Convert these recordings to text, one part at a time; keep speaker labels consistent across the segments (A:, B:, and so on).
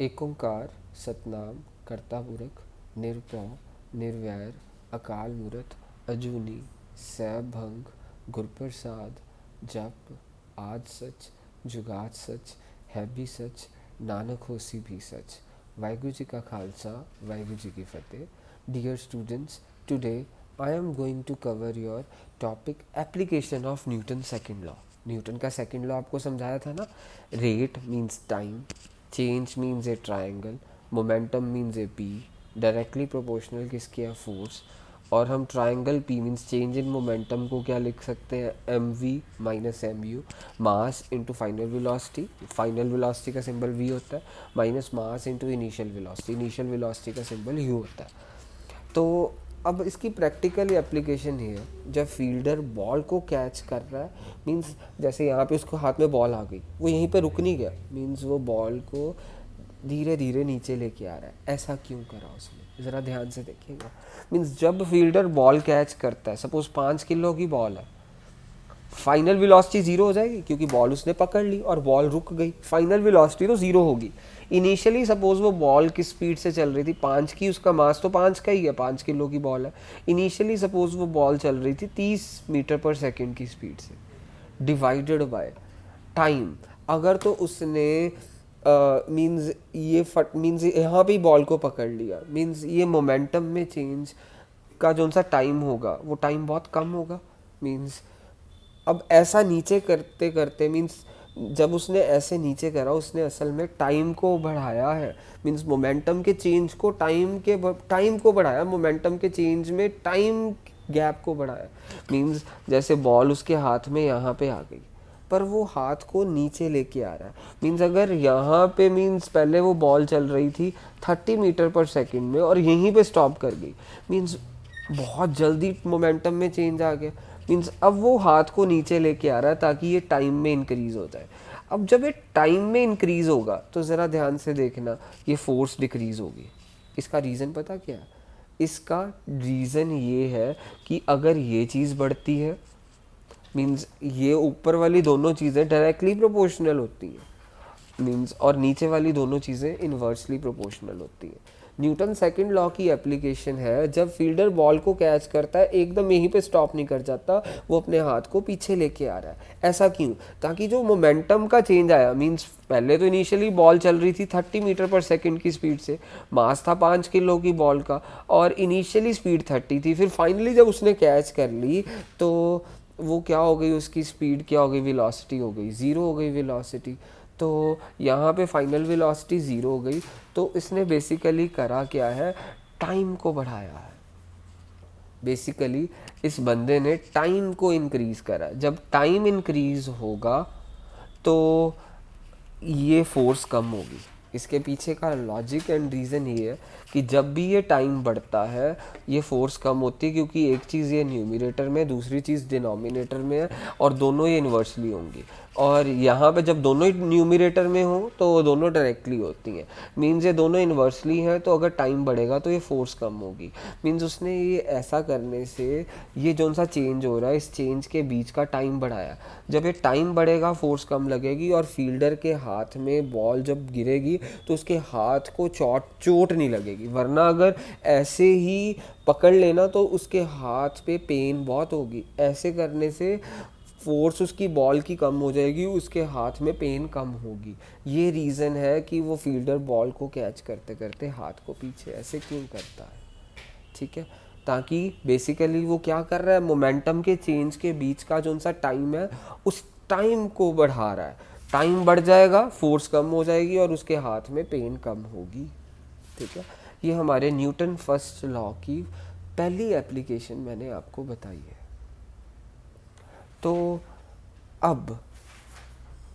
A: एक ओंकार सतनाम करता पुरख निरभौ निर्वैर अकाल मूरत अजूनी सैभंग गुरप्रसाद जप आद सच जुगाद सच है भी सच नानक होसी भी सच। वाहिगुरु जी का खालसा वाहिगुरु जी की फतेह। Dear students, today I am going to cover your topic application of Newton second law. Newton का सेकंड लॉ आपको समझाया था ना। Rate means time, change means a triangle, momentum means a P, directly proportional किसके है force, और हम triangle P means change in momentum को क्या लिख सकते हैं, M V minus M U, mass into final velocity, final velocity का सिंबल वी होता है, minus mass into initial velocity, initial velocity का सिंबल यू होता है। तो अब इसकी प्रैक्टिकल एप्लीकेशन ही है, जब फील्डर बॉल को कैच कर रहा है, मींस जैसे यहाँ पे उसको हाथ में बॉल आ गई, वो यहीं पे रुक नहीं गया, मींस वो बॉल को धीरे धीरे नीचे लेके आ रहा है। ऐसा क्यों करा उसने, ज़रा ध्यान से देखिएगा। मींस जब फील्डर बॉल कैच करता है, सपोज 5 किलो की बॉल है, फाइनल वेलोसिटी जीरो हो जाएगी क्योंकि बॉल उसने पकड़ ली और बॉल रुक गई, फाइनल वेलोसिटी तो जीरो होगी। इनिशियली सपोज वो बॉल किस स्पीड से चल रही थी, 5 की, उसका मास तो 5 का ही है, 5 किलो की बॉल है। इनिशियली सपोज वो बॉल चल रही थी 30 मीटर पर सेकेंड की स्पीड से, डिवाइडेड बाय टाइम। अगर तो उसने मीन्स ये फट मीन्स यहाँ पे बॉल को पकड़ लिया, मीन्स ये मोमेंटम में चेंज का जो सा टाइम होगा वो टाइम बहुत कम होगा। मीन्स अब ऐसा नीचे करते करते, मीन्स जब उसने ऐसे नीचे करा, उसने असल में टाइम को बढ़ाया है। मीन्स मोमेंटम के चेंज को टाइम को बढ़ाया, मोमेंटम के चेंज में टाइम गैप को बढ़ाया। मीन्स जैसे बॉल उसके हाथ में यहाँ पे आ गई, पर वो हाथ को नीचे लेके आ रहा है। मीन्स अगर यहाँ पे, मीन्स पहले वो बॉल चल रही थी 30 मीटर पर सेकंड में और यहीं पे स्टॉप कर गई, मीन्स बहुत जल्दी मोमेंटम में चेंज आ गया। मीन्स अब वो हाथ को नीचे लेके आ रहा है ताकि ये टाइम में इंक्रीज हो जाए। अब जब ये टाइम में इंक्रीज होगा तो ज़रा ध्यान से देखना, ये फोर्स डिक्रीज होगी। इसका रीज़न पता क्या है? इसका रीज़न ये है कि अगर ये चीज़ बढ़ती है, मीन्स ये ऊपर वाली दोनों चीज़ें डायरेक्टली प्रोपोर्शनल होती हैं, मीन्स और नीचे वाली दोनों चीज़ें इन्वर्सली प्रोपोर्शनल होती हैं। न्यूटन सेकंड लॉ की एप्लीकेशन है, जब फील्डर बॉल को कैच करता है एकदम यहीं पे स्टॉप नहीं कर जाता, वो अपने हाथ को पीछे लेके आ रहा है। ऐसा क्यों? ताकि जो मोमेंटम का चेंज आया, मीन्स पहले तो इनिशियली बॉल चल रही थी 30 मीटर पर सेकंड की स्पीड से, मास था 5 किलो की बॉल का और इनिशियली स्पीड 30 थी, फिर फाइनली जब उसने कैच कर ली तो वो क्या हो गई, उसकी स्पीड क्या हो गई, वेलोसिटी हो गई ज़ीरो, हो गई वेलोसिटी। तो यहाँ पे फाइनल वेलोसिटी ज़ीरो हो गई। तो इसने बेसिकली करा क्या है, टाइम को बढ़ाया है। बेसिकली इस बंदे ने टाइम को इंक्रीज़ करा। जब टाइम इंक्रीज़ होगा तो ये फोर्स कम होगी। इसके पीछे का लॉजिक एंड रीज़न ये है कि जब भी ये टाइम बढ़ता है ये फोर्स कम होती है, क्योंकि एक चीज़ ये न्यूमरेटर में, दूसरी चीज़ डिनोमिनेटर में है, और दोनों ये इन्वर्सली होंगी। और यहाँ पे जब दोनों ही न्यूमरेटर में हो तो दोनों डायरेक्टली होती हैं। मीन्स ये दोनों इन्वर्सली हैं, तो अगर टाइम बढ़ेगा तो ये फोर्स कम होगी। मीन्स उसने ये ऐसा करने से ये जो सा चेंज हो रहा है, इस चेंज के बीच का टाइम बढ़ाया। जब ये टाइम बढ़ेगा फोर्स कम लगेगी, और फील्डर के हाथ में बॉल जब गिरेगी तो उसके हाथ को चोट नहीं लगेगी। वरना अगर ऐसे ही पकड़ लेना तो उसके हाथ पे पेन बहुत होगी। ऐसे करने से फोर्स उसकी बॉल की कम हो जाएगी, उसके हाथ में पेन कम होगी। ये रीज़न है कि वो फील्डर बॉल को कैच करते करते हाथ को पीछे ऐसे क्यों करता है। ठीक है, ताकि बेसिकली वो क्या कर रहा है, मोमेंटम के चेंज के बीच का जो सा टाइम है उस टाइम को बढ़ा रहा है। टाइम बढ़ जाएगा, फोर्स कम हो जाएगी और उसके हाथ में पेन कम होगी। ठीक है, ये हमारे न्यूटन फर्स्ट लॉ की पहली एप्लीकेशन मैंने आपको बताई है। तो अब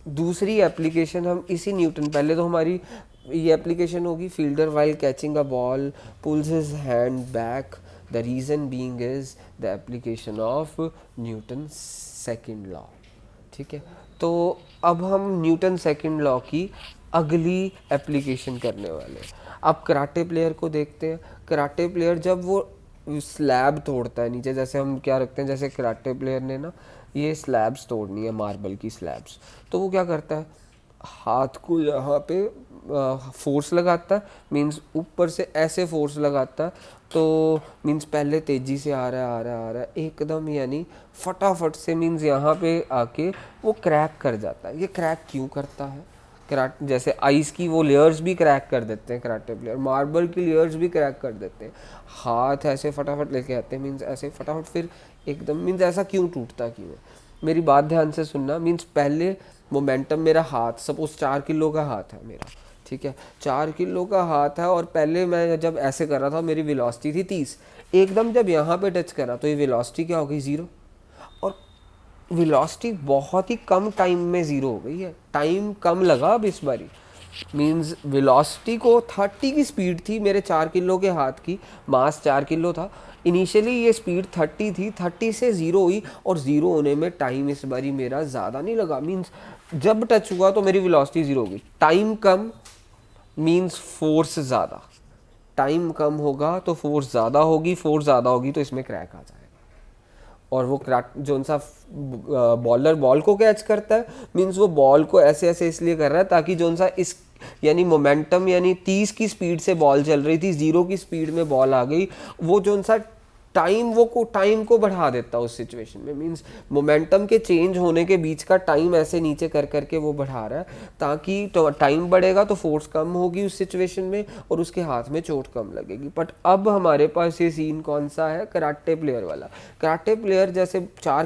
A: दूसरी एप्लीकेशन हम इसी न्यूटन, पहले तो हमारी ये एप्लीकेशन होगी, fielder while catching a ball pulls his hand back, the reason being is the application of Newton second law. ठीक है, तो अब हम न्यूटन सेकंड लॉ की अगली एप्लीकेशन करने वाले हैं। अब कराटे प्लेयर को देखते हैं। कराटे प्लेयर जब वो स्लैब तोड़ता है नीचे, जैसे हम क्या रखते हैं, जैसे कराटे प्लेयर ने ना ये स्लैब्स तोड़नी है, मार्बल की स्लैब्स, तो वो क्या करता है, हाथ को यहाँ पे फोर्स लगाता है, मीन्स ऊपर से ऐसे फोर्स लगाता है, तो मीन्स पहले तेज़ी से आ रहा है आ रहा है आ रहा है एकदम, यानी फटाफट से, मीन्स यहाँ पे आके वो क्रैक कर जाता है। ये क्रैक क्यों करता है? कराटे जैसे आइस की वो लेयर्स भी क्रैक कर देते हैं कराटे प्लेयर, मार्बल की लेयर्स भी क्रैक कर देते हैं। हाथ ऐसे फटाफट लेके आते हैं, मीन्स ऐसे फटाफट, फिर एकदम, मीन्स ऐसा क्यों टूटता क्यों है? मेरी बात ध्यान से सुनना। मीन्स पहले मोमेंटम, मेरा हाथ सपोज 4 किलो का हाथ है मेरा, ठीक है, 4 किलो का हाथ है, और पहले मैं जब ऐसे कर रहा था मेरी वेलोसिटी थी 30, एकदम जब यहाँ पे टच करा तो ये वेलोसिटी क्या हो गई? 0। और वेलोसिटी बहुत ही कम टाइम में ज़ीरो हो गई है, टाइम कम लगा अब इस बारी। मींस वेलोसिटी को 30 की स्पीड थी मेरे 4 किलो के हाथ की, मास 4 किलो था, इनिशियली ये स्पीड 30 थी, 30 से ज़ीरो हुई, और ज़ीरो होने में टाइम इस बारी मेरा ज़्यादा नहीं लगा। मींस जब टच हुआ तो मेरी वेलोसिटी ज़ीरो हो गई, टाइम कम मींस फोर्स ज़्यादा, टाइम कम होगा तो फोर्स ज़्यादा होगी, फोर्स ज़्यादा होगी तो इसमें क्रैक आ जाएगा। और वो क्रैक जो सा बॉलर बॉल को कैच करता है, मीन्स वो बॉल को ऐसे ऐसे इसलिए कर रहा है ताकि जो सा इस, यानी मोमेंटम, यानी 30 की स्पीड से बॉल चल रही थी, 0 की स्पीड में बॉल आ गई, वो जो सा टाइम, वो को टाइम को बढ़ा देता उस सिचुएशन में। मींस मोमेंटम के चेंज होने के बीच का टाइम ऐसे नीचे कर करके वो बढ़ा रहा है, ताकि तो टाइम बढ़ेगा तो फोर्स कम होगी उस सिचुएशन में, और उसके हाथ में चोट कम लगेगी। बट अब हमारे पास ये सीन कौन सा है? कराटे प्लेयर वाला। कराटे प्लेयर जैसे 4